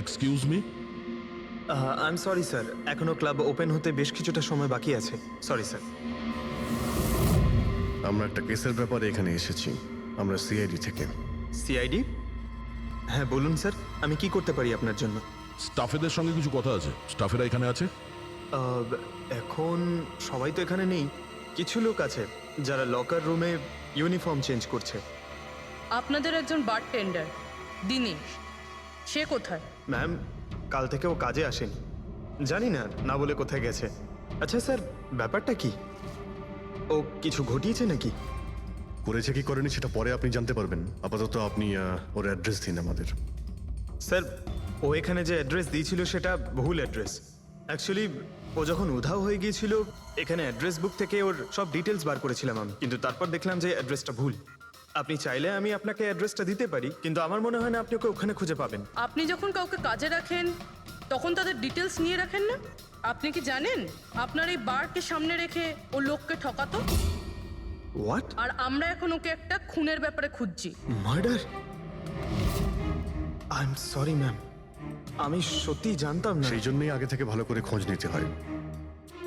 Excuse me? I am sorry sir, এখনো club open হতে বেশ কিছুটা সময় বাকি আছে। Sorry sir. আমরা একটা কেসের ব্যাপারে এখানে এসেছি। আমরা সিআইডি থেকে। সিআইডি? হ্যাঁ বলুন স্যার, আমি কি করতে পারি আপনার জন্য? স্টাফেদের সঙ্গে কিছু কথা আছে। স্টাফেরা এখানে আছে? এখন সবাই তো এখানে নেই, কিছু লোক আছে যারা লকার রুমে ইউনিফর্ম চেঞ্জ করছে। আপনাদের একজন বারটেন্ডার দিনেশ, সে কোথায়? ম্যাম, কাল থেকে ও কাজে আসেনি, জানি না না বলে কোথায় গেছে। আচ্ছা স্যার, ব্যাপারটা কি? ও কিছু ঘটিয়েছে নাকি? করেছে কি করেনি সেটা পরে আপনি জানতে পারবেন। আপাতত আপনি ওর অ্যাড্রেস দিন আমাদের। স্যার, ও এখানে যে অ্যাড্রেস দিয়েছিল সেটা ভুল অ্যাড্রেস। অ্যাকচুয়ালি ও যখন উধাও হয়ে গিয়েছিল, এখানে অ্যাড্রেস বুক থেকে ওর সব ডিটেলস বার করেছিলাম আমি, কিন্তু তারপর দেখলাম যে অ্যাড্রেসটা ভুল। আপনি চাইলে আমি আপনাকে অ্যাড্রেসটা দিতে পারি, কিন্তু আমার মনে হয় না আপনি ওকে ওখানে খুঁজে পাবেন। আপনি যখন কাউকে কাজে রাখেন তখন তাদের ডিটেলস নিয়ে রাখেন না? আপনি কি জানেন আপনার এই বারকে সামনে রেখে ও লোককে ঠকাতো? হোয়াট? আর আমরা এখন ওকে একটা খুনের ব্যাপারে খুঁজছি। Murder? I am sorry ma'am, আমি সত্যি জানতাম না। সেই জন্যই আগে থেকে ভালো করে খোঁজ নিতে হয়।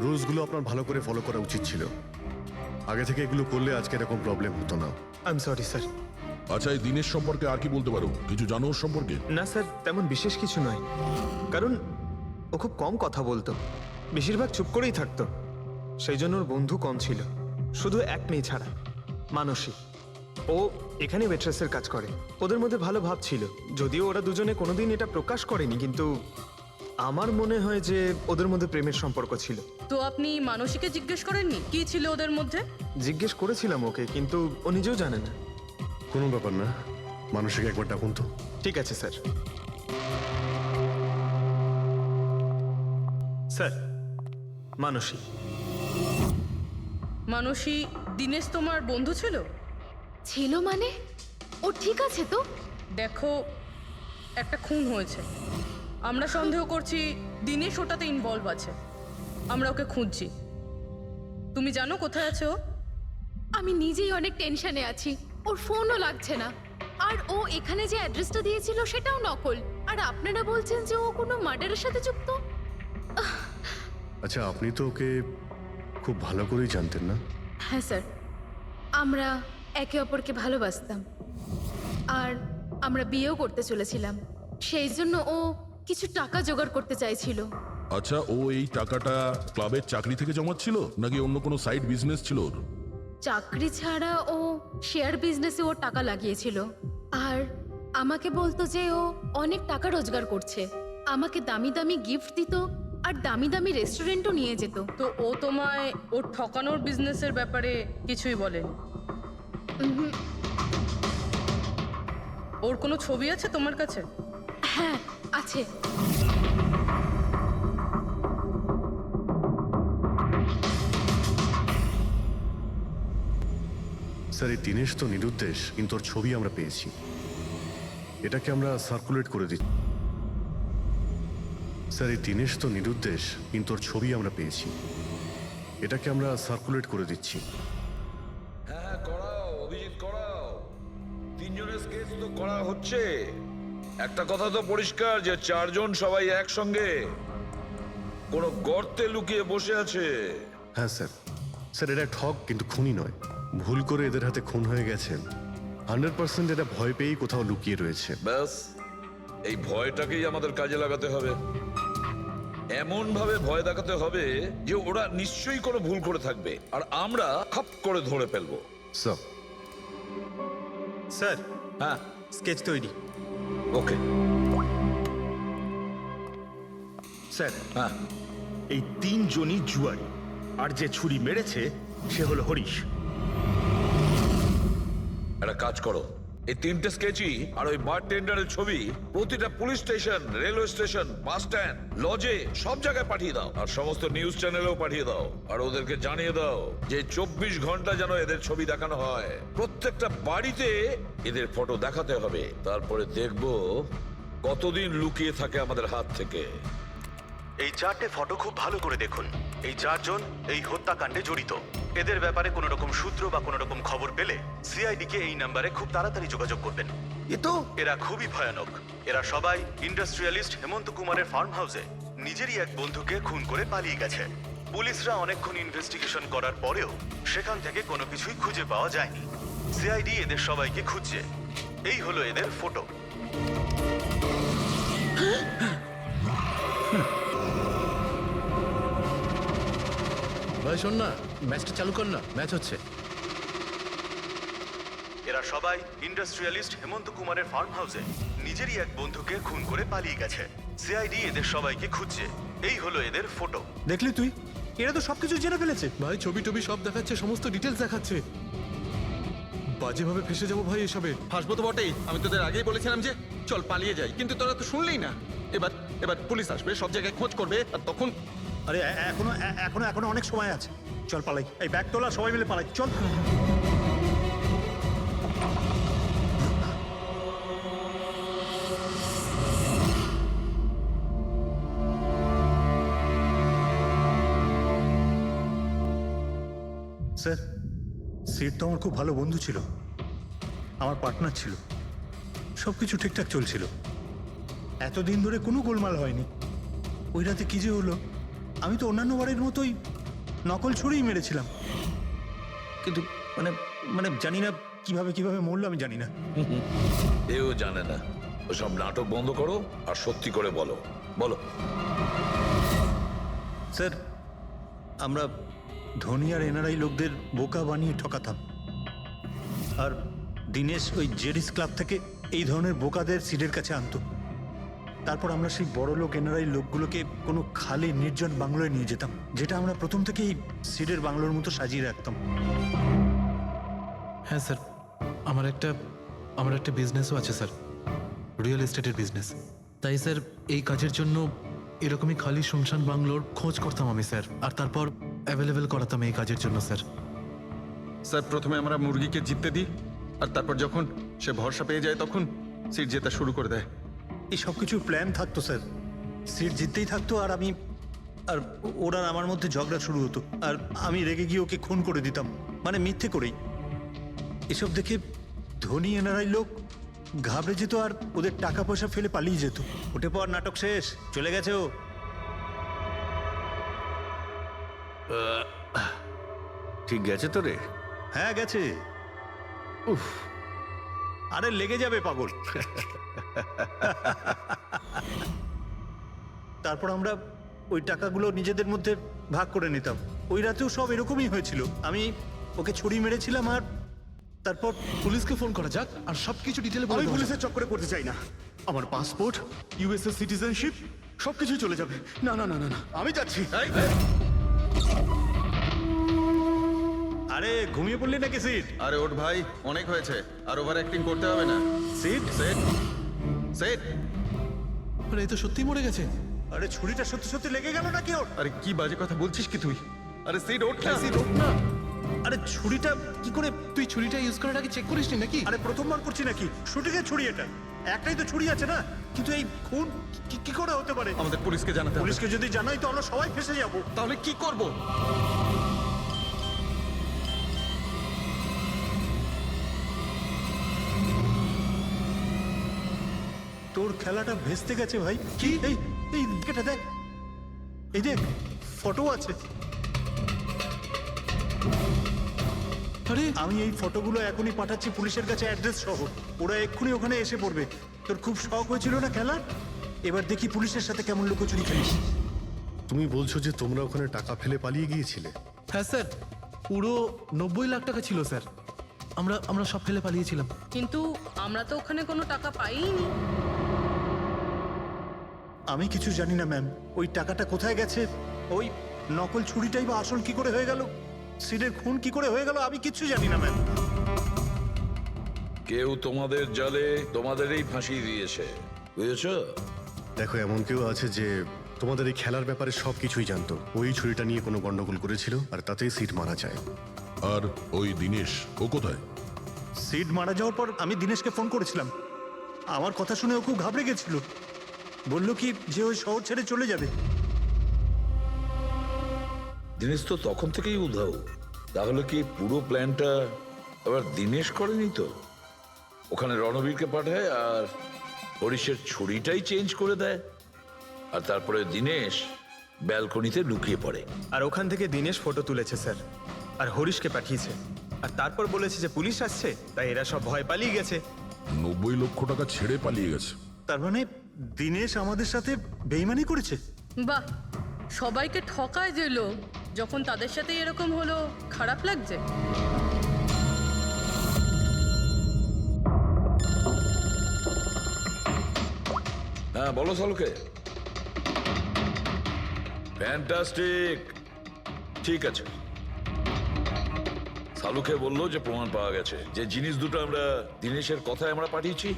রুলসগুলো আপনার ভালো করে ফলো করা উচিত ছিল। আগে থেকে এগুলো করলে আজকে এরকম প্রবলেম হতো না। I am sorry sir. আচ্ছা, এই দিনের সম্পর্কে আর কি বলতে পারো? কিছু জানো ওর সম্পর্কে? না স্যার, তেমন বিশেষ কিছু নয়, কারণ ও খুব কম কথা বলতো, বেশিরভাগ চুপ করেই থাকতো। সেই জন্য ওর বন্ধু কম ছিল, শুধু এক মেয়ে ছাড়া, মানসী। ও এখানে ওয়েট্রেসের কাজ করে। ওদের মধ্যে ভালো ভাব ছিল, যদিও ওরা দুজনে কোনোদিন এটা প্রকাশ করেনি, কিন্তু আমার মনে হয় যে ওদের মধ্যে প্রেমের সম্পর্ক ছিল। তো আপনি মানসীকে জিজ্ঞেস করেননি কি ছিল ওদের মধ্যে? জিজ্ঞেস করেছিলাম ওকে, কিন্তু ও নিজেও জানে না। কোনো ব্যাপার না, মানুষকে একবার ডাকুন তো। ঠিক আছে স্যার। স্যার, মানসী। মানসী, দিনেশ তোমার বন্ধু ছিল? ছিল মানে? ও ঠিক আছে তো? দেখো, একটা খুন হয়েছে, আমরা সন্দেহ করছি দিনেশ ওটাতে ইনভলভ আছে। আমরা ওকে খুঁজছি। তুমি জানো কোথায় আছে ও? আমি নিজেই অনেক টেনশনে আছি, ওর ফোনও লাগছে না। আর ও এখানে যে অ্যাড্রেসটা দিয়েছিল সেটাও নকল। আর আপনারা বলছেন যে ও কোনো মার্ডারের সাথে যুক্ত? আচ্ছা, আপনি তো ওকে খুব ভালো করেই জানতেন না? হ্যাঁ স্যার, আমরা একে অপরকে ভালোবাসতাম, আর আমরা বিয়েও করতে চলেছিলাম। সেই জন্য ও কিছু টাকা জোগাড় করতে চাইছিল। আচ্ছা, ও এই টাকাটা ক্লাবের চাকরি থেকে জমাচ্ছিল নাকি অন্য কোনো সাইড বিজনেস ছিল ওর? চাকরি ছাড়া ও শেয়ার বিজনেসে ওর টাকা লাগিয়েছিল। আর আমাকে বলতো যে ও অনেক টাকা রোজগার করছে, আমাকে দামি দামি গিফট দিত আর দামি দামি রেস্টুরেন্টও নিয়ে যেত। তো ও তোমায় ওর ঠকানোর বিজনেসের ব্যাপারে কিছুই বলেনি? ওর কোনো ছবি আছে তোমার কাছে? হ্যাঁ আছে। স্যার, এই দিনেশ তো নিরুদ্দেশ, কিন্তু ওর ছবি আমরা পেয়েছি। এটাকে আমরা সার্কুলেট করে দিচ্ছি। স্যার, এই দিনেশ তো নিরুদ্দেশ, কিন্তু ওর ছবি আমরা পেয়েছি। এটাকে আমরা সার্কুলেট করে দিচ্ছি। হ্যাঁ, করাও অভিজিৎ, করাও। তিনজনের স্কেচ তো করা হচ্ছে। একটা কথা তো পরিষ্কার যে চারজন সবাই একসঙ্গে কোনো গর্তে লুকিয়ে বসে আছে। হ্যাঁ স্যার। স্যার, এটা ঠক কিন্তু খুনি নয়। ভুল করে এদের হাতে খুন হয়ে গেছে। 100% এটা ভয় পেয়েই কোথাও লুকিয়ে রয়েছে। ব্যাস, এই ভয়টাকেই আমাদের কাজে লাগাতে হবে। এমন ভাবে ভয় দেখাতে হবে যে ওরা নিশ্চয়ই কোনো ভুল করে থাকবে, আর আমরা খাপ করে ধরে ফেলবো। স্যার, স্যার, হ্যাঁ, স্কেচ তৈরি। ওকে। স্যার, হ্যাঁ, এই তিনজনই জুয়ারি, আর যে ছুরি মেরেছে সে হলো হরিশ। একটা কাজ করো, এই তিনটে স্কেচই আর ওই বারটেন্ডারের ছবি প্রতিটা police station, railway station, bus stand, লজে, সব জায়গায় পাঠিয়ে দাও। আর সমস্ত নিউজ চ্যানেলেও পাঠিয়ে দাও। আর ওদেরকে জানিয়ে দাও যে 24 ঘন্টা যেন এদের ছবি দেখানো হয়। প্রত্যেকটা বাড়িতে এদের ফটো দেখাতে হবে। তারপরে দেখবো কতদিন লুকিয়ে থাকে আমাদের হাত থেকে। এই চারটে ফটো খুব ভালো করে দেখুন। এই চারজন এই হত্যাকাণ্ডে জড়িত। এদের ব্যাপারে কোনো রকম সূত্র বা কোনো রকম খবর পেলে সিআইডি কে এই নাম্বারে খুব তাড়াতাড়ি যোগাযোগ করবেন। এ তো এরা খুবই ভয়ানক। এরা সবাই ইন্ডাস্ট্রিয়ালিস্ট হেমন্ত কুমারের ফার্ম হাউসে নিজেরই এক বন্ধুকে খুন করে পালিয়ে গেছে। পুলিশরা অনেকক্ষণ ইনভেস্টিগেশন করার পরেও সেখান থেকে কোনো কিছুই খুঁজে পাওয়া যায়নি। সিআইডি এদের সবাইকে খুঁজছে। এই হলো এদের ফটো। ভাই শোন না, ম্যাচটা চালু কর না, ম্যাচ হচ্ছে। এরা সবাই ইন্ডাস্ট্রিয়ালিস্ট হেমন্ত কুমারের ফার্ম হাউসে নিজেরই এক বন্ধুকে খুন করে পালিয়ে গেছে। সিআইডি এদের সবাইকে খুঁজছে। এই হলো এদের ফটো। দেখলি তুই, এরা তো সবকিছু জেনে ফেলেছে। ভাই ছবি টবি সব দেখাচ্ছে, সমস্ত ডিটেলস দেখাচ্ছে। বাজেভাবে ফেসে যাবো ভাই এসবে। হাসবো তো বটেই, আমি তোদের আগেই বলেছিলাম যে চল পালিয়ে যাই, কিন্তু তোরা তো শুনলেই না। এবার এবার পুলিশ আসবে, সব জায়গায় খোঁজ করবে, আর তখন আরে এখনো এখনো এখনো অনেক সময় আছে, চল পালাই। এই ব্যাগ তোলা, সবাই মিলে পালাই, চল। স্যার, সিট তো আমার খুব ভালো বন্ধু ছিল, আমার পার্টনার ছিল, সব কিছু ঠিকঠাক চলছিল। এতদিন ধরে কোনো গোলমাল হয়নি। ওই রাতে কি যে হলো, আমি তো অন্যান্য বারের মতোই নকল ছুড়েই মেরেছিলাম, কিন্তু মানে মানে জানি না কিভাবে কিভাবে মরলো, আমি জানি না। এও জানে না। ওসব নাটক বন্ধ করো আর সত্যি করে বলো। বলো। স্যার, আমরা ধনী আর এনআরআই লোকদের বোকা বানিয়ে ঠকাতাম, আর দিনেশ ওই জেডিস ক্লাব থেকে এই ধরনের বোকাদের সিডের কাছে আনতো। তারপর আমরা সেই বড় লোক এনআরআই লোকগুলোকে কোনো খালি নির্জন বাংলোয় নিয়ে যেতাম, যেটা আমরা প্রথম থেকেই সিডের বাংলোর মতো সাজিয়ে রাখতাম। হ্যাঁ স্যার, আমার একটা বিজনেসও আছে স্যার, রিয়েল এস্টেটের বিজনেস। তাই স্যার এই কাজের জন্য এরকমই খালি শুনশান বাংলোর খোঁজ করতাম আমি স্যার, আর তারপর অ্যাভেলেবেল করাতাম এই কাজের জন্য স্যার। স্যার প্রথমে আমরা মুরগিকে জিততে দিই, আর তারপর যখন সে ভরসা পেয়ে যায় তখন সিট জেতা শুরু করে দেয়। এই সব কিছুর প্ল্যান থাকতো স্যার, সিট জিততেই থাকতো, আর আমি আর ওরা আমার মধ্যে ঝগড়া শুরু হতো, আর আমি রেগে গিয়ে ওকে খুন করে দিতাম, মানে মিথ্যে করেই। এসব দেখে ধনী এনআরআই লোক ঘাবড়ে যেত আর ওদের টাকা পয়সা ফেলে পালিয়ে যেত। উঠে পর, নাটক শেষ, চলে গেছে ও। ঠিক গেছে তো রে? হ্যাঁ গেছে। উফ, আরে লেগে যাবে পাগল। তারপর আমরা ওই টাকাগুলো নিজেদের মধ্যে ভাগ করে নিতাম। ওই রাতেও সব এরকমই হয়েছিল। আমি ওকে ছুরি মেরেছিলাম, আর তারপর পুলিশকে ফোন করা যাক আর সবকিছু ডিটেলে বলে আমি দেওয়া যাক। পুলিশের চক্করে পড়তে চাই না। আমার পাসপোর্ট, ইউএসএ সিটিজেনশিপ সবকিছুই চলে যাবে। না না না না না, আমি যাচ্ছি। আরে ঘুমিয়ে পড়লি নাকি সিট? আরে ওঠ ভাই, অনেক হয়েছে, আর ওভার অ্যাক্টিং করতে হবে না। Sit set set. আরে এই তো সত্যি মরে গেছে। আরে ছুরিটা সত্যি সত্যি লেগে গেল নাকি ওর? আরে কি বাজে কথা বলছিস কি তুই? আরে সিট ওঠ না। সিট ওঠ না। আরে ছুরিটা কি করে? তুই ছুরিটা ইউজ করার আগে চেক করিসনি নাকি? আরে প্রথমবার করছি নাকি? শুটিংয়ের ছুরি এটা, একটাই তো ছুরি আছে না, কিন্তু এই খুন কি করে হতে পারে? আমাদের পুলিশকে জানাতে হবে। পুলিশকে যদি জানাই তো আমরা সবাই ফেসে যাব। তাহলে কি করব? তোর খেলাটা ভেস্তে গেছে ভাই। কি? এই এই কেটে দেখ, এই দেখ ফটো আছে। আরে আমি এই ফটোগুলো এখনই পাঠাচ্ছি পুলিশের কাছে অ্যাড্রেস সহ। ওরা এক্ষুনি ওখানে এসে পড়বে। তোর খুব শখ হয়েছিল না খেলা? এবার দেখি পুলিশের সাথে কেমন লুকোচুরি খেলিস। তুমি বলছো যে তোমরা ওখানে টাকা ফেলে পালিয়ে গিয়েছিলে? হ্যাঁ স্যার, পুরো 90 লাখ টাকা ছিল স্যার। আমরা সব ফেলে পালিয়েছিলাম। কিন্তু আমরা তো ওখানে কোনো টাকা পাইনি। আমি কিছু জানি না ম্যাম, ওই টাকাটা কোথায় গেছে, ওই নকল ছুরিটাই বা আসল কি করে হয়ে গেল, সিডের খুন কি করে হয়ে গেল, আমি কিচ্ছু জানি না ম্যাম। কেউ তোমাদের জালে তোমাদেরই ফাঁসিয়ে দিয়েছে, বুঝেছো? দেখো, এমন কেউ আছে যে তোমাদের এই খেলার ব্যাপারে সব কিছুই জানতো। ওই ছুরিটা নিয়ে কোনো গন্ডগোল করেছিল, আর তাতেই সিট মারা যায়। আর ওই দিনেশ, ও কোথায়? সিড মারা যাওয়ার পর আমি দিনেশকে ফোন করেছিলাম। আমার কথা শুনে ও খুব ঘাবড়ে গেছিল, বললো কি যে ওই শহর ছেড়ে চলে যাবে। দিনেশ তো তখন থেকেই উধাও। তাহলে কি পুরো প্ল্যানটা আবার দিনেশ করেনি তো? ওখানে রণবীরকে পাঠায় আর হরিশের ছুরিটাই চেঞ্জ করে দেয়, আর তারপরে দিনেশ ব্যালকনিতে লুকিয়ে পড়ে। আর ওখান থেকে দিনেশ ফটো তুলেছে স্যার, আর হরিশকে পাঠিয়েছে, আর তারপর বলেছে যে পুলিশ আসছে, তাই এরা সব ভয় পালিয়ে গেছে। 90 লক্ষ টাকা ছেড়ে পালিয়ে গেছে। তার মানে দিনেশ আমাদের সাথে বেইমানি করেছে? বাহ, সবাইকে ঠকায় যে লোক, যখন তাদের সাথে এরকম হলো খারাপ লাগছে? হ্যাঁ বলো সালুকে। ফ্যান্টাস্টিক, ঠিক আছে। সালুকে বললো যে প্রমাণ পাওয়া গেছে, যে জিনিস দুটো আমরা দিনেশের কথায় আমরা পাঠিয়েছি।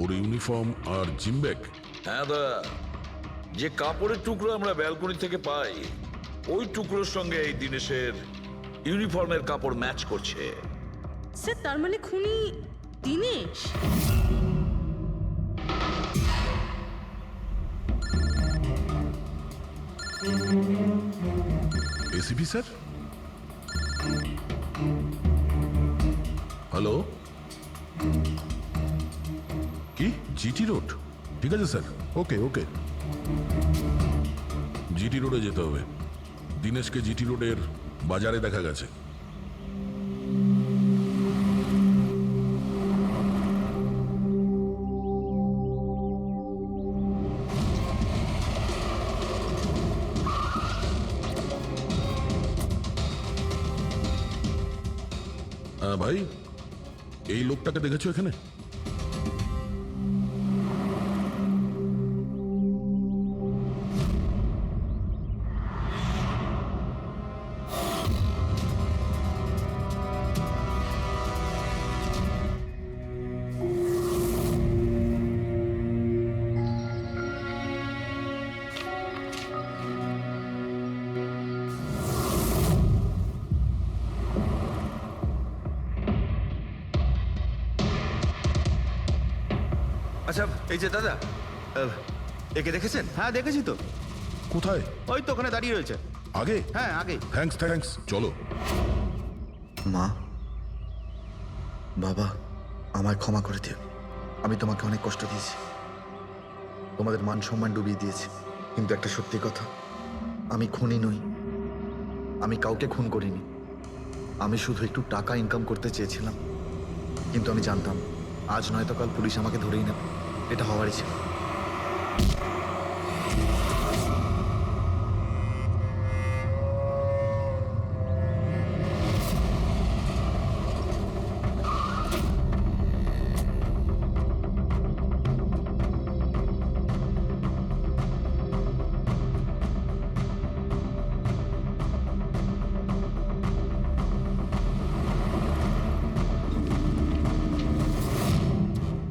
ওর ইউনিফর্ম আর জিম ব্যাগ। হ্যাঁ দা, যে কাপড়ের টুকরো আমরা ব্যালকনি থেকে পাই, ওই টুকরোর সঙ্গে এই দিনেশের ইউনিফর্মের কাপড় ম্যাচ করছে। স্যার, তার মানে খুনি দিনেশ? এসিপি স্যার, হ্যালো, কি জিটি রোড? ঠিক আছে স্যার, ওকে ওকে। জিটি রোডে যেতে হবে। দিনেশকে জিটি রোডের বাজারে দেখা গেছে। ভাই, এই লোকটাকে দেখেছো এখানে? আচ্ছা এই যে দাদা, একে দেখেছেন? হ্যাঁ দেখেছি তো। কোথায়? ওই তো ওখানে দাঁড়িয়ে রয়েছে। আগে? হ্যাঁ আগে। থ্যাঙ্কস থ্যাঙ্কস, চলো। মা, বাবা, আমায় ক্ষমা করে দিও। আমি তোমাকে অনেক কষ্ট দিয়েছি, তোমাদের মান সম্মান ডুবিয়ে দিয়েছি। কিন্তু একটা সত্যি কথা, আমি খুনি নই, আমি কাউকে খুন করিনি। আমি শুধু একটু টাকা ইনকাম করতে চেয়েছিলাম, কিন্তু আমি জানতাম আজ নয়তো কাল পুলিশ আমাকে ধরেই নেবে। এটা হওয়ারই ছিল।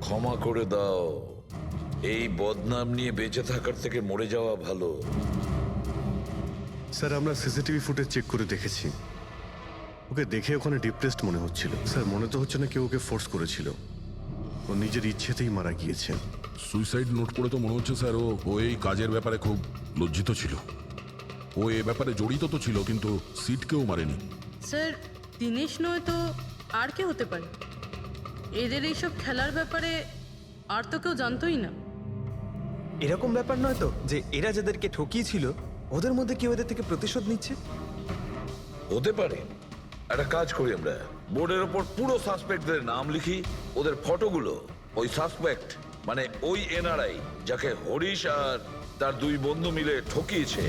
ক্ষমা করে দাও, এই বদনাম নিয়ে বেঁচে থাকার থেকে মরে যাওয়া ভালো। স্যার আমরা সিসিটিভি ফুটেজ চেক করে দেখেছি, ওকে দেখে ওখানে ডিপ্রেসড মনে হচ্ছিল। স্যার মনে তো হচ্ছে না কেউ ওকে ফোর্স করেছিল, ও নিজের ইচ্ছেতেই মারা গিয়েছে। সুইসাইড নোট পড়ে তো মনে হচ্ছে স্যার ও এই কাজের ব্যাপারে খুব লজ্জিত ছিল। ও এ ব্যাপারে জড়িত তো ছিল, কিন্তু সিটকেও মারেনি। স্যার, দিনেশ নয় তো আর কে হতে পারে? এদের এইসব খেলার ব্যাপারে আর তো কেউ জানতোই না। এরকম ব্যাপার নয় তো যে এরা যাদেরকে ঠকিয়েছিল ওদের মধ্যে কেউ এদের থেকে প্রতিশোধ নিচ্ছে? হতে পারে। একটা কাজ করি, আমরা বোর্ডের ওপর পুরো সাসপেক্টদের নাম লিখি, ওদের ফটোগুলো ওই সাসপেক্ট মানে ওই এনআরআই যাকে হরিশ আর তার দুই বন্ধু মিলে ঠকিয়েছে,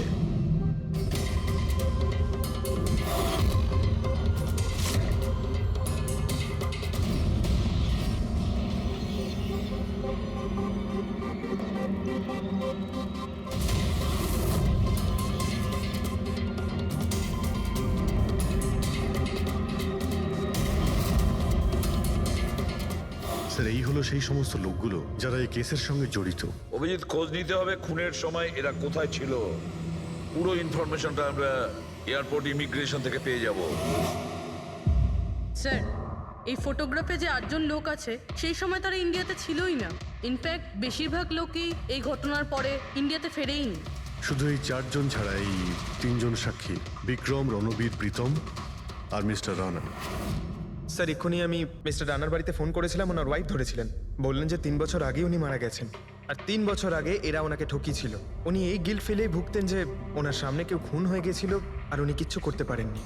স্যার এই হলো সেই সমস্ত লোকগুলো যারা এই কেসের সঙ্গে জড়িত। অভিজিৎ খোঁজ নিতে হবে খুনের সময় এরা কোথায় ছিল। পুরো ইনফরমেশনটা আমরা এয়ারপোর্ট ইমিগ্রেশন থেকে পেয়ে যাব। স্যার, এই ফটোগ্রাফে যে 8 জন লোক আছে সেই সময় তারা ইন্ডিয়াতে ছিলই না। ইনফ্যাক্ট বেশিরভাগ লোকই এই ঘটনার পরে ইন্ডিয়াতে ফেরেইনি। শুধু এই 4 জন ছাড়া এই 3 জন সাক্ষী, বিক্রম, রণবীর, প্রীতম আর মিস্টার রানা। স্যার এক্ষুনি আমি মিস্টার রানার বাড়িতে ফোন করেছিলাম, ওনার ওয়াইফ ধরেছিলেন। বললেন যে 3 বছর আগে উনি মারা গেছেন, আর 3 বছর আগে এরা ওনাকে ঠকিয়েছিল। উনি এই গিল্ট ফেলেই ভুগতেন যে ওনার সামনে কেউ খুন হয়ে গেছিল আর উনি কিচ্ছু করতে পারেননি,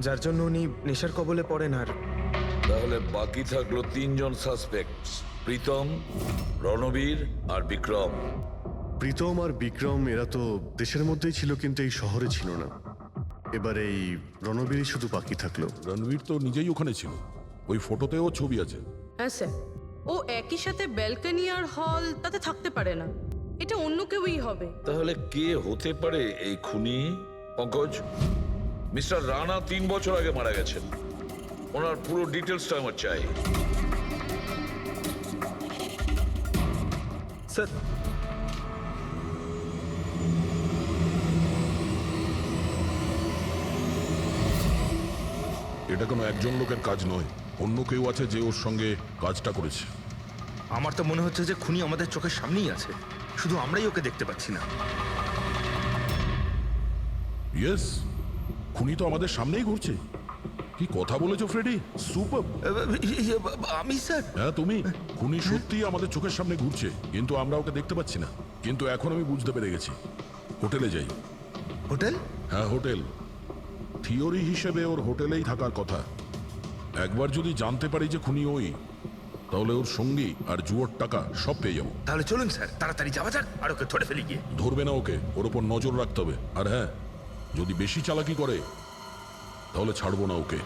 যার জন্য উনি নেশার কবলে পড়েন। আর তাহলে বাকি থাকলো 3 জন সাসপেক্ট, প্রীতম, রণবীর আর বিক্রম। প্রীতম আর বিক্রম এরা তো দেশের মধ্যেই ছিল, কিন্তু এই শহরে ছিল না। এবার এই রণবীরই শুধু বাকি থাকলো। রণবীর তো নিজেই ওখানে ছিল, ওই ফটোতেও ছবি আছে। হ্যাঁ স্যার, ও একই সাথে ব্যালকনি আর হল তাতে থাকতে পারে না, এটা অন্য কেউই হবে। তাহলে কে হতে পারে এই খুনি? পঙ্কজ, মিস্টার রানা 3 বছর আগে মারা গেছেন, ওনার পুরো ডিটেলসটা আমার চাই। স্যার, এটা কোনো একজন লোকের কাজ নয়, অন্য কেউ আছে যে ওর সঙ্গে কাজটা করেছে। আমার তো মনে হচ্ছে যে খুনি আমাদের চোখের সামনেই আছে, শুধু আমরাই ওকে দেখতে পাচ্ছি না। ইয়েস, খুনি তো আমাদের সামনেই ঘুরছে। কি কথা বলেছো ফ্রেডি, সুপার। আমি স্যার, হ্যাঁ তুমি, খুনি সত্যিই আমাদের চোখের সামনে ঘুরছে, কিন্তু আমরা ওকে দেখতে পাচ্ছি না। কিন্তু এখন আমি বুঝতে পেরে গেছি, হোটেলে যাই। হোটেল? হ্যাঁ হোটেল, থিওরি হিসেবে ওর হোটেলেই থাকার কথা। একবার যদি জানতে পারি যে খুনি ওই, তাহলে ওর সঙ্গী আর জুয়োর টাকা সব পেয়ে যাবো। তাহলে চলুন স্যার, তাড়াতাড়ি যাওয়া যাক আর ওকে ধরে ফেলি গিয়ে। ধরবে না ওকে, ওর ওপর নজর রাখতে হবে। আর হ্যাঁ, যদি বেশি চালাকি করে তাহলে ছাড়বো না ওকে।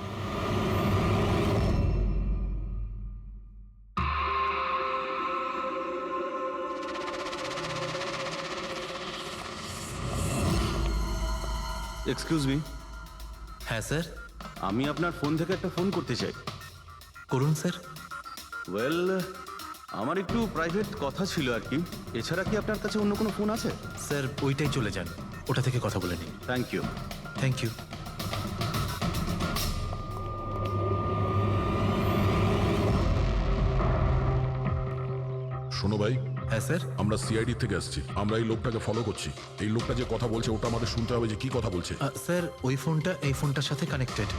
এক্সকিউজ মি, হ্যাঁ স্যার, আমি আপনার ফোন থেকে একটা ফোন করতে চাই। করুন স্যার। ওয়েল, আমার একটু প্রাইভেট কথা ছিল আর কি। এছাড়া কি আপনার কাছে অন্য কোনো ফোন আছে? স্যার ওইটাই চলে যান, ওটা থেকে কথা বলে নিন। Thank you. Thank you. শোনো ভাই, হ্যাঁ স্যার। আমরা সিআইডি থেকে আসছি, আমরা এই লোকটাকে ফলো করছি। এই লোকটা যে কথা বলছে ওটা আমাদের শুনতে হবে যে কি কথা বলছে। স্যার ওই ফোনটা এই ফোনটার সাথে কানেক্টেড।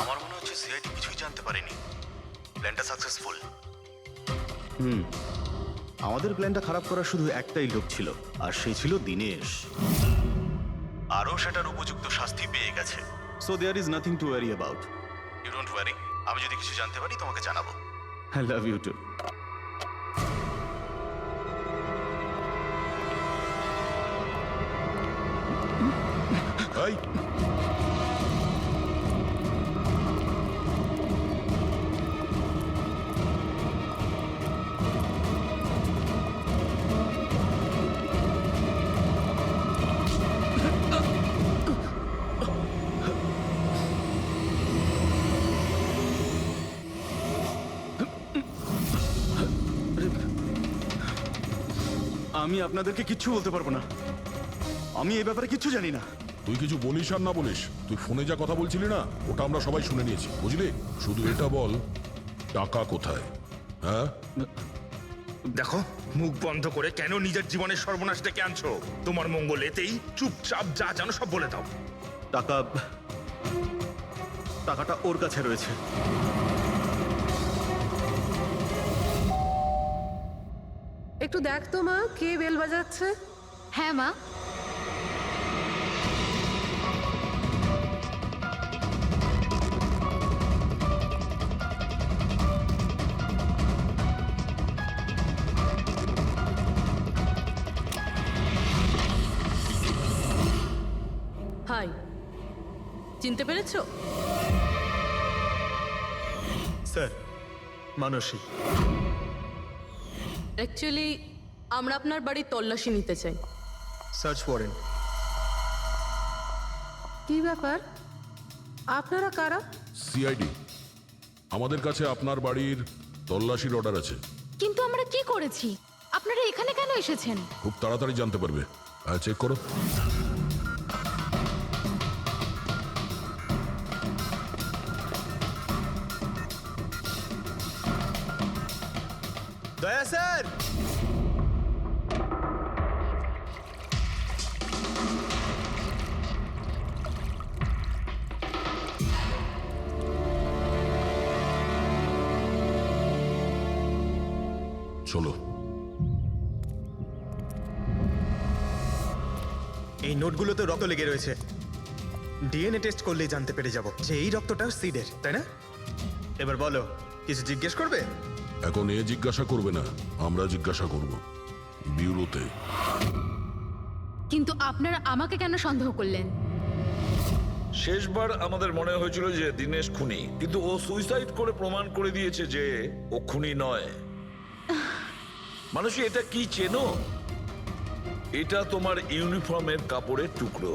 আমার মনে হচ্ছে সিআইডি কিছুই জানতে পারেনি। প্ল্যানটা সাকসেসফুল। আমাদের প্ল্যানটা খারাপ করার শুধু একটাই লোক ছিল, আর সে ছিল দিনেশ। আরও সেটার উপযুক্ত শাস্তি পেয়ে গেছে। So there is nothing to worry about. You don't worry, আমি যদি কিছু জানতে পারি তোমাকে জানাবো। I love you too. এই, আমি আপনাদেরকে কিচ্ছু বলতে পারবো না, আমি এই ব্যাপারে কিচ্ছু জানি না। তুই কিছু বলিস আর না বলিস, তুই ফোনে যা কথা বলছিলি না ওটা আমরা সবাই শুনে নিয়েছি, বুঝলি? শুধু এটা বল, টাকা কোথায়? হ্যাঁ, দেখো, মুখ বন্ধ করে কেন নিজের জীবনের সর্বনাশ ডেকে আনছো? তোমার মঙ্গল এতেই, চুপচাপ যা জানো সব বলে দাও। টাকাটা ওর কাছে রয়েছে। একটু দেখ তো মা, কে বেল বাজাচ্ছে। হ্যাঁ মা। হাই, চিনতে পেরেছো? স্যার, মানসী। অ্যাকচুয়ালি আমরা আপনার বাড়ির তল্লাশি নিতে চাই। Search warrant. কি ব্যাপার, আপনারা কারা? সিআইডি, আমাদের কাছে আপনার বাড়ির তল্লাশির অর্ডার আছে। কিন্তু আমরা কি করেছি? আপনারা এখানে কেন এসেছেন? খুব তাড়াতাড়ি জানতে পারবে। চেক করো। দয়া স্যার, চলো। এই নোটগুলোতে রক্ত লেগে রয়েছে। ডিএনএ টেস্ট করলেই জানতে পেরে যাব যে এই রক্তটা সিডের, তাই না? এবার বলো, কিছু জিজ্ঞেস করবে? এখন এ জিজ্ঞাসা করবে না, আমরা জিজ্ঞাসা করব বিউরোতে। কিন্তু আপনারা আমাকে কেন সন্দেহ করলেন? শেষবার আমাদের মনে হয়েছিল যে দিনেশ খুনি, কিন্তু ও সুইসাইড করে প্রমাণ করে দিয়েছে যে ও খুনি নয়। মানুষ এটা কি চেনো? এটা তোমার ইউনিফর্মের কাপড়ের টুকরো।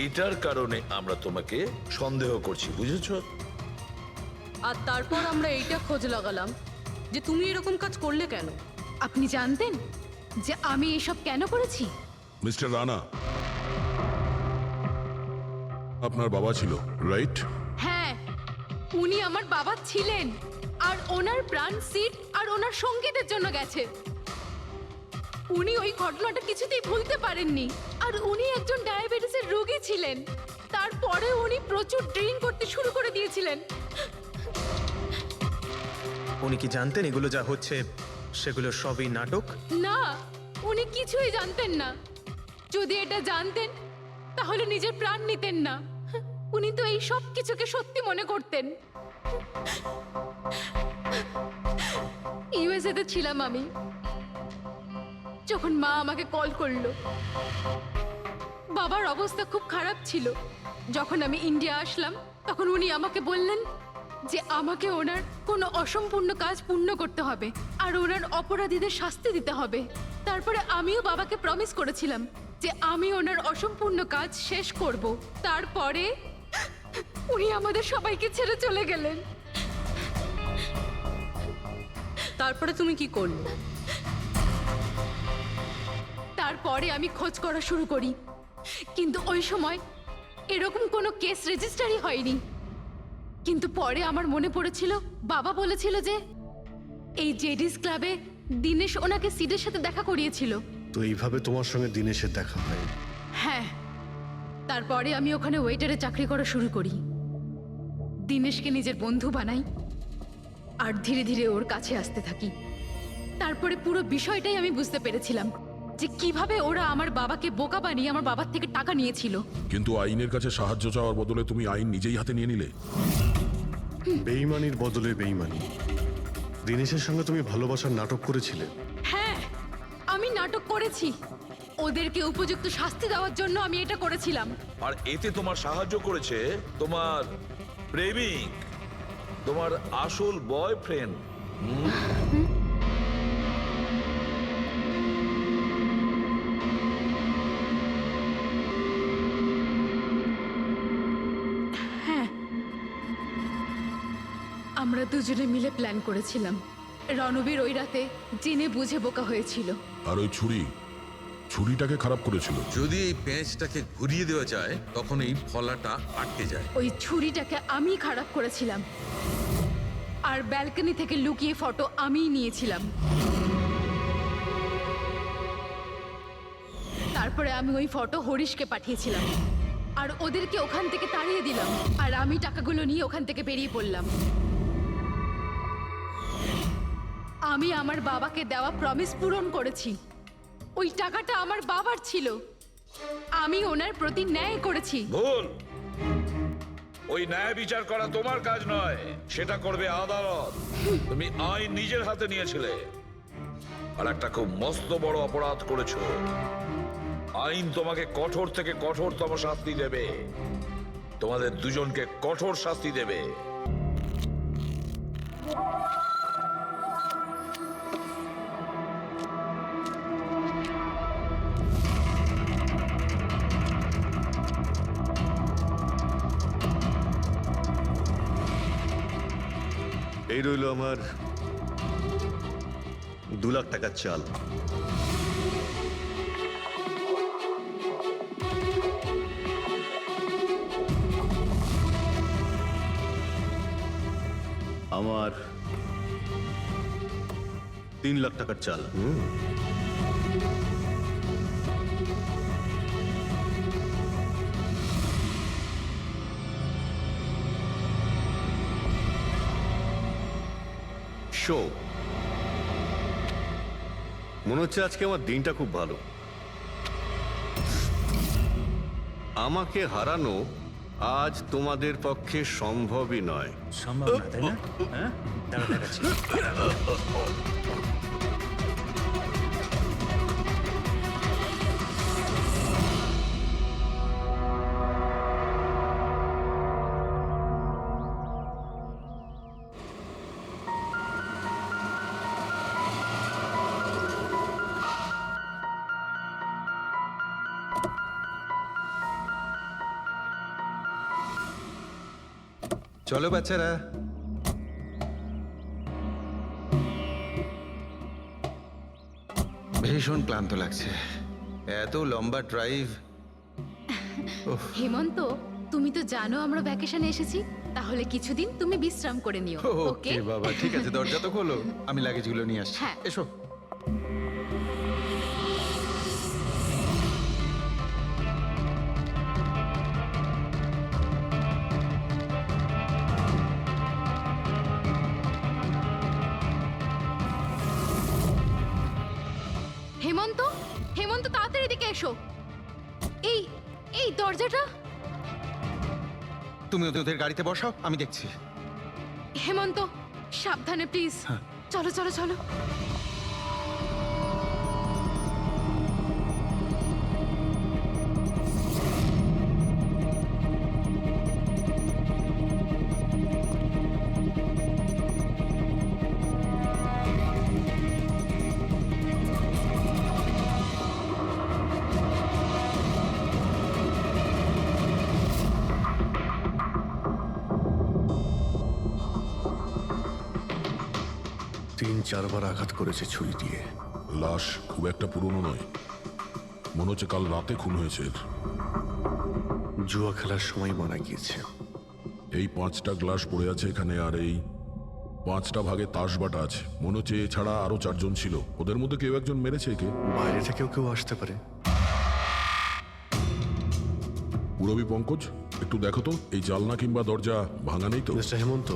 এটার কারণে আমরা তোমাকে সন্দেহ করছি, বুঝেছো? আর তারপর আমরা এইটা খোঁজ লাগালাম যে তুমি এরকম কাজ করলে কেন। আপনি জানতেন যে আমি এসব কেন করেছি? মিস্টার রানা, আপনার বাবা ছিল, রাইট? হ্যাঁ, উনি আমার বাবা ছিলেন, আর ওনার প্রাণ সিট আর ওনার সঙ্গীতের জন্য গেছে। উনি ওই ঘটনাটা কিছুতেই ভুলতে পারেননি। আর উনি একজন ডায়াবেটিসের রোগী ছিলেন। তারপরে উনি প্রচুর ড্রিঙ্ক করতে শুরু করে দিয়েছিলেন। উনি কি জানতেন এগুলো যা হচ্ছে সেগুলো সবই নাটক? না, উনি কিছুই জানতেন না। যদি এটা জানতেন তাহলে নিজের প্রাণ নিতেন না। উনি তো এই সব কিছুকে সত্যি মনে করতেন। ইউএসএতে ছিলাম আমি, যখন মা আমাকে কল করলো। বাবার অবস্থা খুব খারাপ ছিল। যখন আমি ইন্ডিয়া আসলাম তখন উনি আমাকে বললেন যে আমাকে ওনার কোনো অসম্পূর্ণ কাজ পূর্ণ করতে হবে আর ওনার অপরাধীদের শাস্তি দিতে হবে। তারপরে আমিও বাবাকে প্রমিস করেছিলাম যে আমি ওনার অসম্পূর্ণ কাজ শেষ করব। তারপরে উনি আমাদের সবাইকে ছেড়ে চলে গেলেন। তারপরে তুমি কি করলে? তারপরে আমি খোঁজ করা শুরু করি, কিন্তু ওই সময় এরকম কোনো কেস রেজিস্টারই হয়নি। কিন্তু পরে আমার মনে পড়েছিল, বাবা বলেছিল যে এই জেডিস ক্লাবে দিনেশ ওনাকে সিডের সাথে দেখা করিয়েছিল। তো এইভাবে তোমার সঙ্গে দিনেশের দেখা হয়? হ্যাঁ, তারপরে আমি ওখানে ওয়েটারে চাকরি করা শুরু করি। দিনেশকে নিজের বন্ধু বানাই আর ধীরে ধীরে ওর কাছে আসতে থাকি। তারপরে পুরো বিষয়টাই আমি বুঝতে পেরেছিলাম যে কিভাবে ওরা আমার বাবাকে বোকা বানিয়ে আমার বাবার থেকে টাকা নিয়েছিল। কিন্তু আইনের কাছে সাহায্য চাওয়ার বদলে তুমি আইন নিজেই হাতে নিয়ে নিলে। বেইমানির বদলে বেইমানি। দিনেশের সঙ্গে তুমি ভালোবাসার নাটক করেছিলে। হ্যাঁ, আমি নাটক করেছি। ওদেরকে উপযুক্ত শাস্তি দেওয়ার জন্য আমি এটা করেছিলাম। আর এতে তোমার সাহায্য করেছে তোমার প্রেমিক, তোমার আসল বয়ফ্রেন্ড। আমরা দুজনে মিলে প্ল্যান করেছিলাম। রণবীর ওই রাতে জেনে বুঝে বোকা হয়েছিল। আর ওই ছুরিটাকে খারাপ করেছিল। যদি এই পেঁচটাকে ঘুরিয়ে দেওয়া যায় তখন এই ফলাটা আটকে যায়। ওই ছুরিটাকে আমি খারাপ করেছিলাম, আর ব্যালকনি থেকে লুকিয়ে ফটো আমিই নিয়েছিলাম। তারপরে আমি ওই ফটো হরিশকে পাঠিয়েছিলাম আর ওদেরকে ওখান থেকে তাড়িয়ে দিলাম। আর আমি টাকাগুলো নিয়ে ওখান থেকে বেরিয়ে পড়লাম। আমি আমার বাবাকে দেওয়া প্রমিস পূরণ করেছি। ওই টাকাটা আমার বাবার ছিল। আমি ওনার প্রতি ন্যায় করেছি। ভুল। ওই ন্যায় বিচার করা তোমার কাজ নয়, সেটা করবে আদালত। তুমি আইন নিজের হাতে নিয়েছিলে আর একটা খুব মস্ত বড় অপরাধ করেছো। আইন তোমাকে কঠোর থেকে কঠোরতম শাস্তি দেবে। তোমাদের দুজনকে কঠোর শাস্তি দেবে। এই রইল আমার 2 লাখ টাকার চাল। আমার 3 লাখ টাকার চাল। শো মনে হচ্ছে আজকে আমার দিনটা খুব ভালো। আমাকে হারানো আজ তোমাদের পক্ষে সম্ভবই নয়। সম্ভব না, তাই না? হ্যাঁ, দাঁড়া দেখাচ্ছি। চলো বাচ্চারা, ভীষণ ক্লান্ত লাগছে, এত লম্বা ড্রাইভ। হেমন্ত, তুমি তো জানো আমরা ভ্যাকেশনে এসেছি, তাহলে কিছুদিন তুমি বিশ্রাম করে নিও, ওকে? ওকে বাবা, ঠিক আছে, দরজা তো খোলো, আমি লাগেজগুলো নিয়ে আসছি। হ্যাঁ। এসো। হেমন্ত, হেমন্ত তাড়াতাড়ি এদিকে এসো। এই এই দরজাটা। তুমি ওদের গাড়িতে বসাও, আমি দেখছি। হেমন্ত, সাবধানে প্লিজ। চলো চলো চলো। তিন চারবার আঘাত করেছে ছুরি দিয়ে। লাশ খুব একটা পুরনো নয়, মনে হচ্ছে কাল রাতে খুন হয়েছে এর। জুয়া খেলার সময় মারা গিয়েছে। এই 5টা গ্লাস পড়ে আছে এখানে, আর এই 5টা ভাগে তাস বাটা আছে। মনে হচ্ছে এছাড়া আরো 4 জন ছিল, ওদের মধ্যে কেউ একজন মেরেছে একে। বাইরে থেকেও কেউ আসতে পারে। পুরবী পঙ্কজ, একটু দেখো তো এই জালনা কিংবা দরজা ভাঙা নেই তো? মিস্টার হেমন্ত,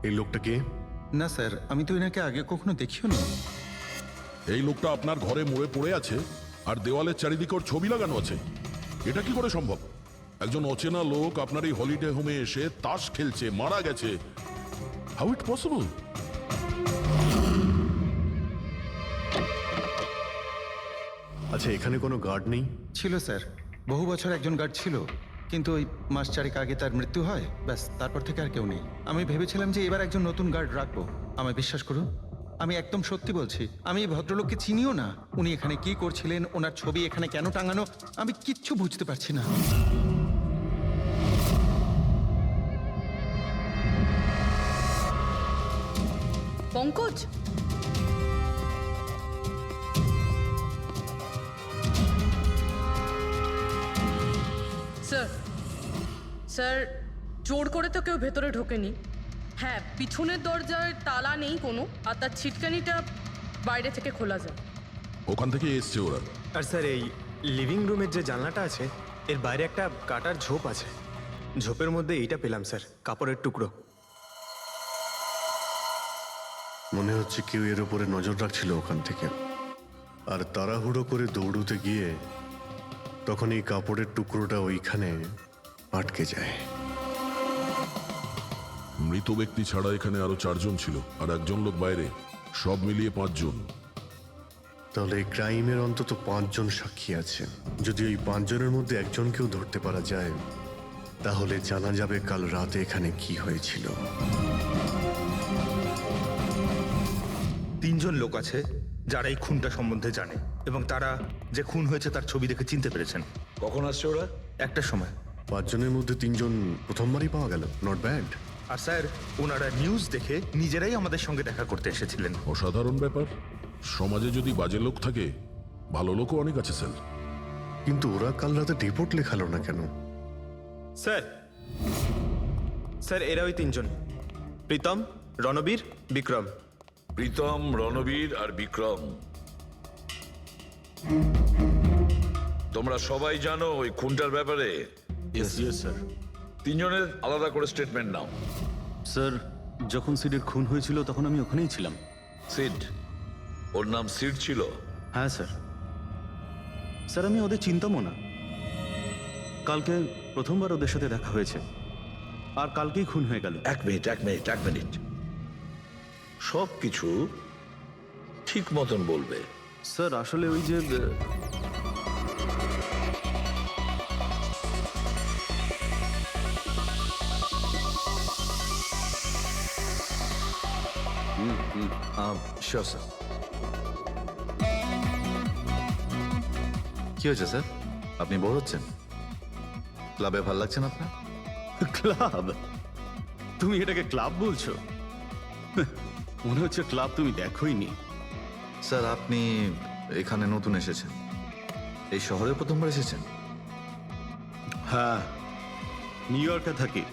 এই লোকটা কে? না স্যার, আমি তো এনাকে আগে কখনো দেখিও নি। এই লোকটা আপনার ঘরে মরে পড়ে আছে, আর দেওয়ালের চারিদিকে ওর ছবি লাগানো আছে। এটা কি করে সম্ভব? একজন অচেনা লোক আপনার এই হলিডে হোমে এসে তাস খেলছে, মারা গেছে। How it possible? আচ্ছা, এখানে কোনো গার্ড নেই? ছিল স্যার, বহু বছর একজন গার্ড ছিল, কিন্তু ওই মাস চারেক আগে তার মৃত্যু হয়, ব্যাস তারপর থেকে আর কেউ নেই। আমি ভেবেছিলাম যে এবার একজন নতুন গার্ড রাখবো। আমায় বিশ্বাস করুন, আমি একদম সত্যি বলছি, আমি এই ভদ্রলোককে চিনিও না। উনি এখানে কি করছিলেন, ওনার ছবি এখানে কেন টাঙানো, আমি কিচ্ছু বুঝতে পারছি না। পঙ্কজ, স্যার স্যার, জোর করে তো কেউ ভেতরে ঢোকেনি। হ্যাঁ, পিছনের দরজায় তালা নেই কোনো, আর তার ছিটকানিটা বাইরে থেকে খোলা যায়। ওখান থেকে এসছে ওরা। আর স্যার, এই লিভিং রুমের যে জানলাটা আছে এর বাইরে একটা কাটার ঝোপ আছে। ঝোপের মধ্যে এইটা পেলাম স্যার, কাপড়ের টুকরো। মনে হচ্ছে কেউ এর উপরে নজর রাখছিল ওখান থেকে, আর তাড়াহুড়ো করে দৌড়তে গিয়ে তখন এই কাপড়ের টুকরোটা ওইখানে আটকে যায়। মৃত ব্যক্তি ছাড়া এখানে আরো 4 জন ছিল, আর একজন লোক বাইরে, সব মিলিয়ে 5 জন। তাহলে এই ক্রাইমের অন্তত 5 জন সাক্ষী আছে। যদি এই 5 জনের মধ্যে একজনকেও ধরতে পারা যায়, তাহলে জানা যাবে কাল রাতে এখানে কি হয়েছিল। 3 জন লোক আছে যারা এই খুনটা সম্বন্ধে জানে, এবং তারা যে খুন হয়েছে তার ছবি দেখে চিনতে পেরেছেন। কখন আসছে ওরা? একটা সময়। 5 জনের মধ্যে 3 জন প্রথমবারই পাওয়া গেল, নট ব্যাড। আর স্যার, ওনারা নিউজ দেখে নিজেরাই আমাদের সঙ্গে দেখা করতে এসেছিলেন। অসাধারণ ব্যাপার। সমাজে যদি বাজে লোক থাকে, ভালো লোকও অনেক আছে স্যার। কিন্তু ওরা কাল রাতে রিপোর্ট লেখালো না কেন? স্যার, স্যার এরা ওই 3 জন, প্রীতম, রণবীর, বিক্রম। প্রীতম, রণবীর আর বিক্রম। তোমরা সবাই জানো ওই খুনটার ব্যাপারে? স্যার। 3 জনের আলাদা করে স্টেটমেন্ট নাও। স্যার, যখন সিডের খুন হয়েছিল তখন আমি ওখানেই ছিলাম। সিড, ওর নাম সিড ছিল। হ্যাঁ স্যার। স্যার আমি ওদের চিনতামও না। কালকে প্রথমবার ওদের সাথে দেখা হয়েছে, আর কালকেই খুন হয়ে গেল। এক মিনিট সব কিছু ঠিক মতন বলবে। স্যার আসলে ওই যে শিওর স্যার। কি হয়েছে স্যার? আপনি বোর হচ্ছেন? ক্লাবে ভালো লাগছে না আপনার? ক্লাব? তুমি এটাকে ক্লাব বলছো? মনে হচ্ছে ক্লাব তুমি দেখোইনি। স্যার আপনি এখানে নতুন এসেছেন, এই শহরে প্রথমবার এসেছেন? হ্যাঁ, নিউ ইয়র্কে থাকি,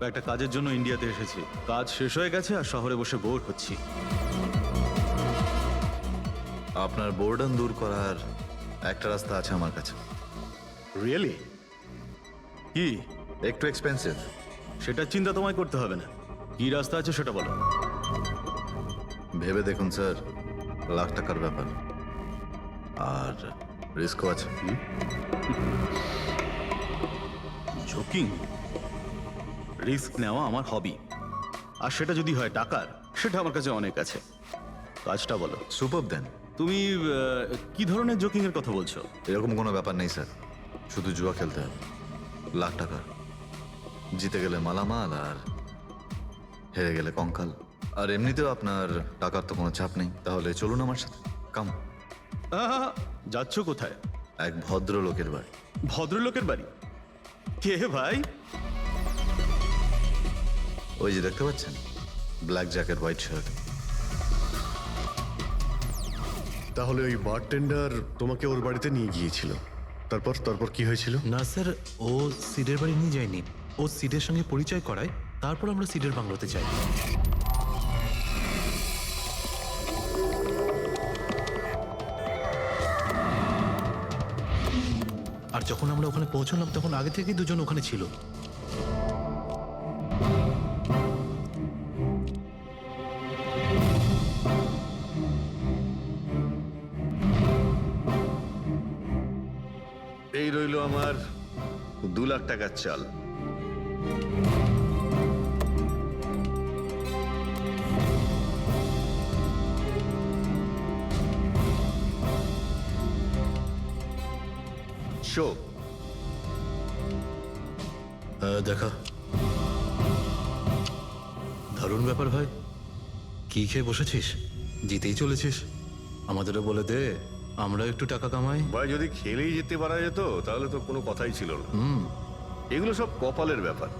একটা কাজের জন্য ইন্ডিয়াতে এসেছি। কাজ শেষ হয়ে গেছে আর শহরে বসে বোর হচ্ছি। আপনার বোর্ডন দূর করার একটা রাস্তা আছে আমার কাছে। রিয়েলি? কি? একটু এক্সপেন্সিভ। সেটা চিন্তা তোমায় করতে হবে না। কি রাস্তা আছে সেটা বলো। ভেবে দেখুন স্যার, লাখ টাকার ব্যাপার, আর রিস্কও আছে। জোকিং? রিস্ক নেওয়া আমার হবি, আর সেটা যদি হয় টাকার, সেটা আমার কাছে অনেক আছে। কাজটা বলো। সুপার দেন। তুমি কি ধরনের জোকিং এর কথা বলছো? এরকম কোনো ব্যাপার নেই স্যার, শুধু জুয়া খেলতে হবে। লাখ টাকা, জিতে গেলে মালামাল আর হেরে গেলে কঙ্কাল। আর এমনিতেও আপনার টাকার তো কোনো চাপ নেই। তাহলে চলুন আমার সাথে, কাম। যাচ্ছ কোথায়? এক ভদ্রলোকের বাড়ি। ভদ্রলোকের বাড়ি? কে ভাই? ওই যে দেখতে পাচ্ছেন, ব্ল্যাক জ্যাকেট, হোয়াইট শার্ট। তাহলে ওই বারটেন্ডার তোমাকে ওর বাড়িতে নিয়ে গিয়েছিল, তারপর তারপর কি হয়েছিল? না স্যার, ও সিডের বাড়ি নিয়ে যায়নি, ও সিডের সঙ্গে পরিচয় করায়, তারপর আমরা সিডের বাংলোতে যাই। আর যখন আমরা ওখানে পৌঁছলাম তখন আগে থেকেই দুজন ওখানে ছিল। এই রইল আমার 2 লাখ টাকার চাল। শো। দেখা। দারুণ ব্যাপার ভাই। কি খেয়ে বসেছিস? জিতেই চলেছিস। আমাদেরও বলে দে, আমরা একটু টাকা কামাই। ভাই যদি খেলেই যেতে পারা যেত তাহলে তো কোনো কথাই ছিল না। এগুলো সব কপালের ব্যাপার,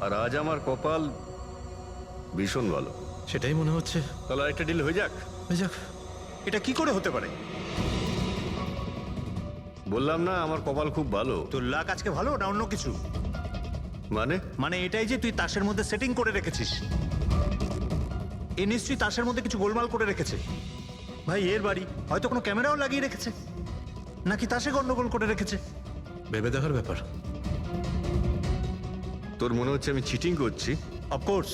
আর আজ আমার কপাল ভীষণ ভালো। সেটাই মনে হচ্ছে। তাহলে আরেকটা ডিল হয়ে যাক। হয়ে যাক। এটা কি করে হতে পারে? বললাম না আমার কপাল খুব ভালো। তোর লাক আজকে ভালো না অন্য কিছু? মানে এটাই যে তুই তাসের মধ্যে সেটিং করে রেখেছিস। এ নিশ্চয়ই তাসের মধ্যে কিছু গোলমাল করে রেখেছে। ভাই এর বাড়ি, হয়তো কোনো ক্যামেরাও লাগিয়ে রেখেছে, নাকি তাসে গন্ডগোল করে রেখেছে। ভেবে দেখার ব্যাপার। তোর মনে হচ্ছে আমি চিটিং করছি? অফকোর্স,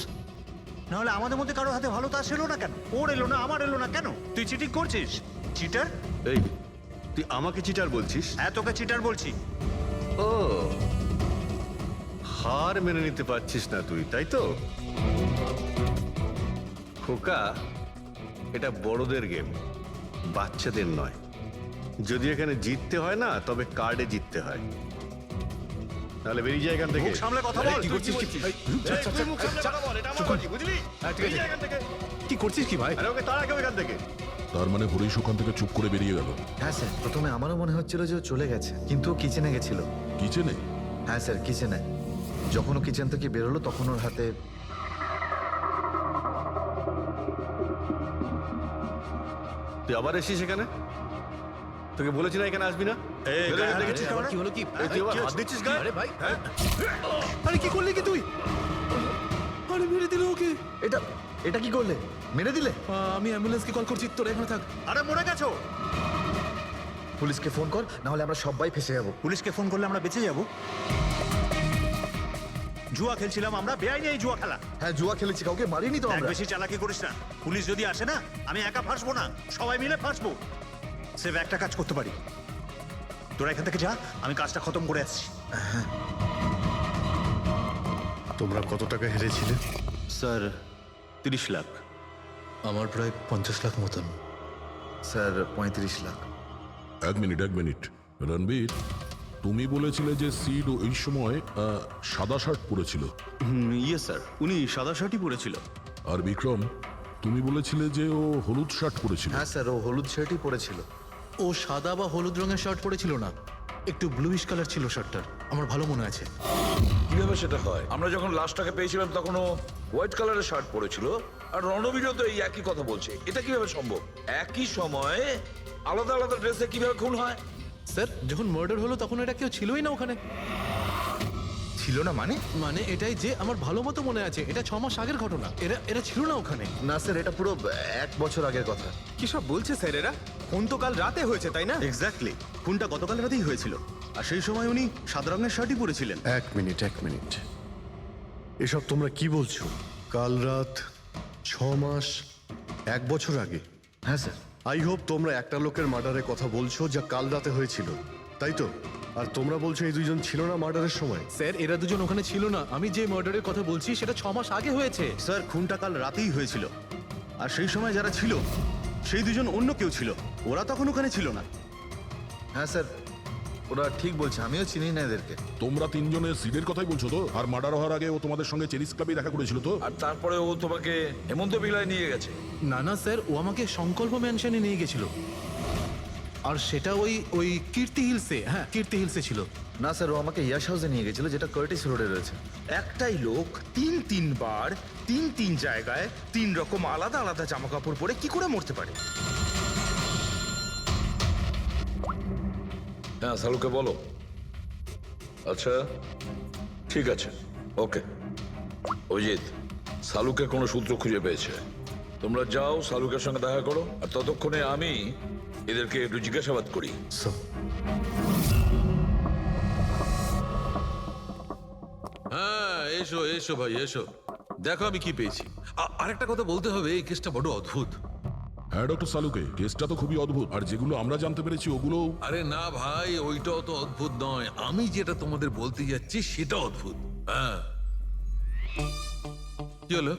নাহলে আমাদের মধ্যে কারো হাতে ভালো তাস এলো না কেন? ওর এলো না, আমার এলো না কেন? তুই চিটিং করছিস? চিটার? এই তুই আমাকে চিটার বলছিস? হ্যাঁ তোকে চিটার বলছি। ও, হার মেনে নিতে পারছিস না তুই, তাই তো? খোকা, এটা বড়দের গেম, বাচ্চাদের নয়। যদি এখানে জিততে হয় না, তবে কার্ডে জিততে হয়। তাহলে বেরিয়ে যায় এখান থেকে। মুখ সামলে কথা বল। কি করছিস কি? তুই মুখ সামলে কথা বল, এটা আমার বাড়ি, বুঝলি? বেরিয়ে যা এখান থেকে। কি করছিস কি ভাই? আরে ওকে তাড়া কেউ এখান থেকে। তার মানে হরিশ ওখান থেকে চুপ করে বেরিয়ে গেল? হ্যাঁ স্যার, প্রথমে আমারও মনে হচ্ছিল যে ও চলে গেছে, কিন্তু ও কিচেনে গেছিল। কিচেনে? হ্যাঁ স্যার, কিচেনে। যখন ও কিচেন থেকে বেরোলো তখন ওর হাতে তুই আবার এসিস এখানে? তোকে বলেছি না এখানে আসবি না? বেরো এখান থেকে। কি হলো কি? এই, তুই আবার হাত দিচ্ছিস গায়ে? আরে ভাই, হ্যাঁ? আরে কি করলি কি তুই? আরে মেরে দিল ওকে। এটা এটা কি করলে? মেরে দিলে? আমি অ্যাম্বুলেন্সকে কল করছি, তোরা এখানে থাক। আরে মরে গেছো? পুলিশকে ফোন কর, না হলে আমরা সবাই ফেসে যাবো। পুলিশকে ফোন করলে আমরা বেঁচে যাব? জুয়া খেলছিলাম আমরা, বেআইনি এই জুয়া খেলা। হ্যাঁ জুয়া খেলেছি, কাউকে মারিনি তো দেখ, আমরা। বেশি চালাকি করিস না। পুলিশ যদি আসে না, আমি একা ফাঁসবো না, সবাই মিলে ফাঁসবো। সেভ একটা কাজ করতে পারি, তোরা এখান থেকে যা, আমি কাজটা খতম করে আসছি। তোমরা কত টাকা হেরেছিলে? স্যার 30 লাখ। আমার প্রায় 50 লাখ মতন। স্যার 35 লাখ। এক মিনিট রণবীর, তুমি বলেছিলে যে সিড ওই সময় সাদা শার্ট পরেছিল, ইয়ে স্যার, উনি সাদা শার্টই পরেছিল। আর বিক্রম তুমি বলেছিলে যে ও হলুদ শার্ট পরেছিল। হ্যাঁ স্যার, ও হলুদ শার্টই পরেছিল। ও সাদা বা হলুদ রঙের শার্ট পরেছিল না, একটু ব্লুইশ কালার ছিল শার্টটার, আমার ভালো মনে আছে। কিভাবে সেটা হয়? আমরা যখন লাশটাকে পেয়েছিলাম তখন ও হোয়াইট কালারের শার্ট পরেছিল, আর রণবীরও তো এই একই কথা বলছে। এটা কিভাবে সম্ভব? একই সময়ে আলাদা আলাদা ড্রেসে কিভাবে খুন হয়? স্যার যখন মার্ডার হলো তখন এটা কেউ ছিলই না ওখানে। ছিল না মানে? মানে এটাই যে আমার ভালো মতো মনে আছে, এটা 6 মাস আগের ঘটনা, এরা ছিল না ওখানে। না স্যার, এটা পুরো 1 বছর আগের কথা। কি সব বলছে স্যার এরা? ফোন তো কাল রাতে হয়েছে, তাই না? এক্স্যাক্টলি, খুনটা গতকাল রাতেই হয়েছিল, আর সেই সময় উনি সাদা রঙের শার্টই পরেছিলেন। এক মিনিট, এসব তোমরা কি বলছো? কাল রাত, 6 মাস, 1 বছর আগে? হ্যাঁ স্যার। আই হোপ তোমরা একটা লোকের মার্ডারের কথা বলছো যা কাল রাতে হয়েছিল, তাই তো? আর তোমরা বলছো এই দুইজন ছিল না মার্ডারের সময়? স্যার এরা দুজন ওখানে ছিল না, আমি যে মার্ডারের কথা বলছি সেটা 6 মাস আগে হয়েছে। স্যার খুনটা কাল রাতেই হয়েছিল, আর সেই সময় যারা ছিল সেই দুজন অন্য কেউ ছিল, ওরা তখন ওখানে ছিল না। হ্যাঁ স্যার, ওরা ঠিক বলছে, আমিও চিনি না এদেরকে। তোমরা তিনজনের সিডের কথাই বলছো তো? আর মার্ডার হওয়ার আগে ও তোমাদের সঙ্গে চেরিস ক্লাবে দেখা করেছিল তো? আর তারপরে ও তোমাকে হেমন্ত বিলায় নিয়ে গেছে। না স্যার, ও আমাকে সংকল্প ম্যানশনে নিয়ে গেছিল, আর সেটা ওই কীর্তি হিলসে, হ্যাঁ কীর্তি হিলসে ছিল। না স্যার, ও আমাকে ইয়াশ হাউসে নিয়ে গেছিল, যেটা কার্টিস রোডে রয়েছে। একটাই লোক তিনবার 3 জায়গায় 3 রকম আলাদা আলাদা জামা কাপড় পরে কি করে মরতে পারে? হ্যাঁ সালুকে বলো। আচ্ছা ঠিক আছে, ওকে। অভিজিৎ, সালুকে কোনো সূত্র খুঁজে পেয়েছে, তোমরা যাও সালুকের সঙ্গে দেখা করো, আর ততক্ষণে আমি এদেরকে একটু জিজ্ঞাসাবাদ করি। হ্যাঁ এসো ভাই এসো, দেখো আমি কি পেয়েছি। আরেকটা কথা বলতে হবে, এই কেসটা বড় অদ্ভুত। হ্যাঁ ডক্টর সালুকে, কেসটা তো খুবই অদ্ভুত, আর যেগুলো আমরা জানতে পেরেছি ওগুলো। আরে না ভাই, ওইটাও তো অদ্ভুত নয়, আমি যেটা তোমাদের বলতে যাচ্ছি সেটা অদ্ভুত। হ্যাঁ কি হলো?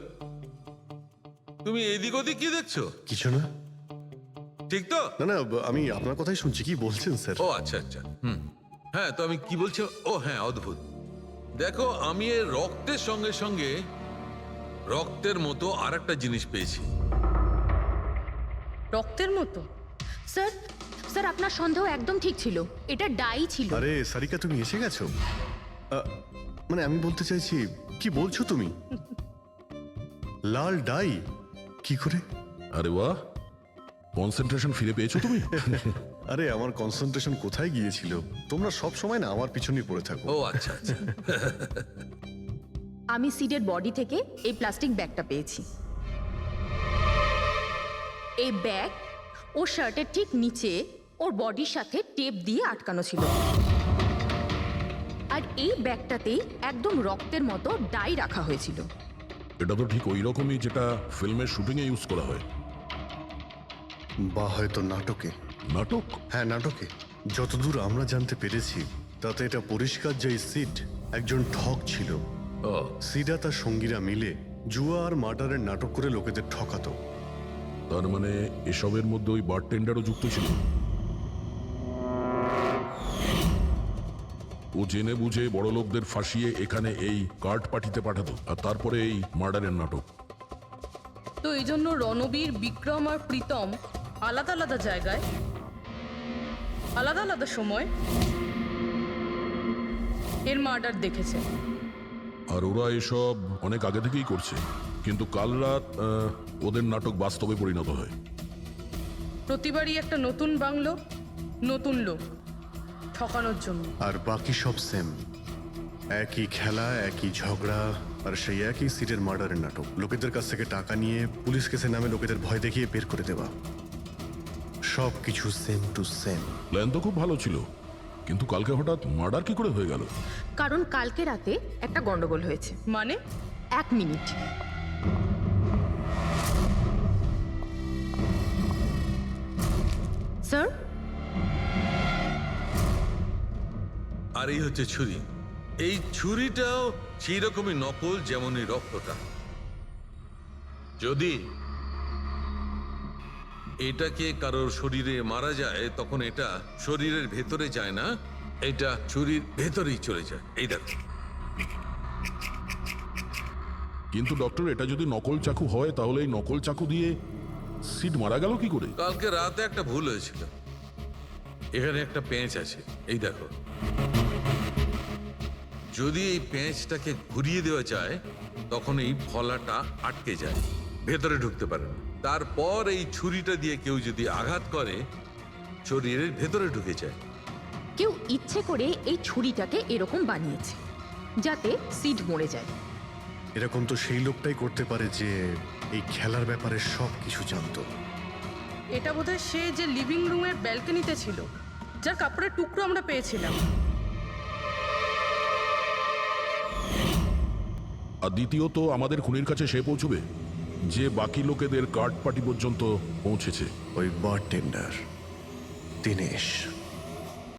তুমি এদিক ওদিক কি দেখছো? কিছু না। ঠিক তো? না, আমি আপনার কথাই শুনছি, কি বলছেন স্যার? ও আচ্ছা, হ্যাঁ তো আমি কি বলছি? ও হ্যাঁ, অদ্ভুত। দেখো, আমি এর রক্তের সঙ্গে সঙ্গে রক্তের মতো আর একটা জিনিস পেয়েছি। রক্তের মতো? স্যার আপনার সন্দেহ একদম ঠিক ছিল, এটা ডাই ছিল। আরে সারিকা, তুমি এসে গেছো? মানে আমি বলতে চাইছি, কি বলছো তুমি? লাল ডাই কি করে? আরে বাহ, কনসেন্ট্রেশন ফিরে পেয়েছো তুমি? আরে আমার কনসেন্ট্রেশন কোথায় গিয়েছিল? তোমরা সব সময় না আমার পিছনেই পড়ে থাকো। ও আচ্ছা। আমি সিডের বডি থেকে এই প্লাস্টিক ব্যাগটা পেয়েছি। এই ব্যাগ ওর শার্টের ঠিক নিচে ওর বডির সাথে টেপ দিয়ে আটকানো ছিল, আর এই ব্যাগটাতেই একদম রক্তের মতো ডাই রাখা হয়েছিল। এটা তো ঠিক ওই রকমই যেটা ফিল্মের শুটিং এ ইউজ করা হয়। বা হয়তো নাটকে। নাটক? হ্যাঁ নাটকে। যতদূর আমরা জানতে পেরেছি তাতে এটা পরিষ্কার যে সিড একজন ঠক ছিল। সিডা তার সঙ্গীরা মিলে জুয়া আর মার্ডারের নাটক করে লোকেদের ঠকাতো। তার মানে এসবের মধ্যে ওই বারটেন্ডারও যুক্ত ছিল। ও জেনে বুঝে বড় লোকদের ফাঁসিয়ে এখানে এই কার্ড পাঠিতে পাঠাতো, আর তারপরে এই মার্ডারের নাটক। তো এই জন্য রণবীর, বিক্রম আর প্রীতম আলাদা আলাদা জায়গায় আলাদা আলাদা সময় এর মার্ডার দেখেছে। আর ওরা এসব অনেক আগে থেকেই করছে, কিন্তু কাল রাত ওদের নাটক বাস্তবে পরিণত হয়। প্রতিবারই একটা নতুন বাংলো, নতুন লোক ঠকানোর জন্য। আর বাকি সব সেম, একই খেলা, একই ঝগড়া, আর সেই একই সিটের মার্ডারের নাটক। লোকেদের কাছ থেকে টাকা নিয়ে পুলিশ কেসে নামে লোকেদের ভয় দেখিয়ে বের করে দেওয়া, সব কিছু সেম টু সেম। প্ল্যান তো খুব ভালো ছিল, কিন্তু কালকে হঠাৎ মার্ডার কি করে হয়ে গেল? কারণ কালকে রাতে একটা গন্ডগোল হয়েছে। মানে 1 মিনিট। স্যার, আর এই হচ্ছে ছুরি। এই ছুরিটাও সেই রকমই নকল যেমন এই রক্তটা। যদি এটাকে কারোর শরীরে মারা যায় তখন এটা শরীরের ভেতরে যায় না, এটা ছুরির ভেতরেই চলে যায়। এই দেখো। কিন্তু ডক্টর, এটা যদি নকল চাকু হয় তাহলে এই নকল চাকু দিয়ে সিড মারা গেল কি করে? কালকে রাতে একটা ভুল হয়েছিল। এখানে একটা পেঁচ আছে, এই দেখো। যদি এই পেঁচটাকে ঘুরিয়ে দেওয়া যায় তখন এই ফলাটা আটকে যায়, ভেতরে ঢুকতে পারে না। তারপর এই ছুরিটা দিয়ে কেউ যদি আঘাত করে শরীরের ভেতরে ঢুকে যায়। কেউ ইচ্ছে করে এই ছুরিটাকে এরকম বানিয়েছে যাতে সিড মরে যায়। এরকম তো সেই লোকটাই করতে পারে যে এই খেলার ব্যাপারে সব কিছু জানতো। এটা বোধহয় সে যে লিভিং রুমের ব্যালকনিতে ছিল, যার কাপড়ের টুকরো আমরা পেয়েছিলাম। আর দ্বিতীয়ত, আমাদের খুনির কাছে সে পৌঁছবে যে বাকি লোকেদের কার্ড পার্টি পর্যন্ত পৌঁছেছে। ওই বারটেন্ডার দিনেশ।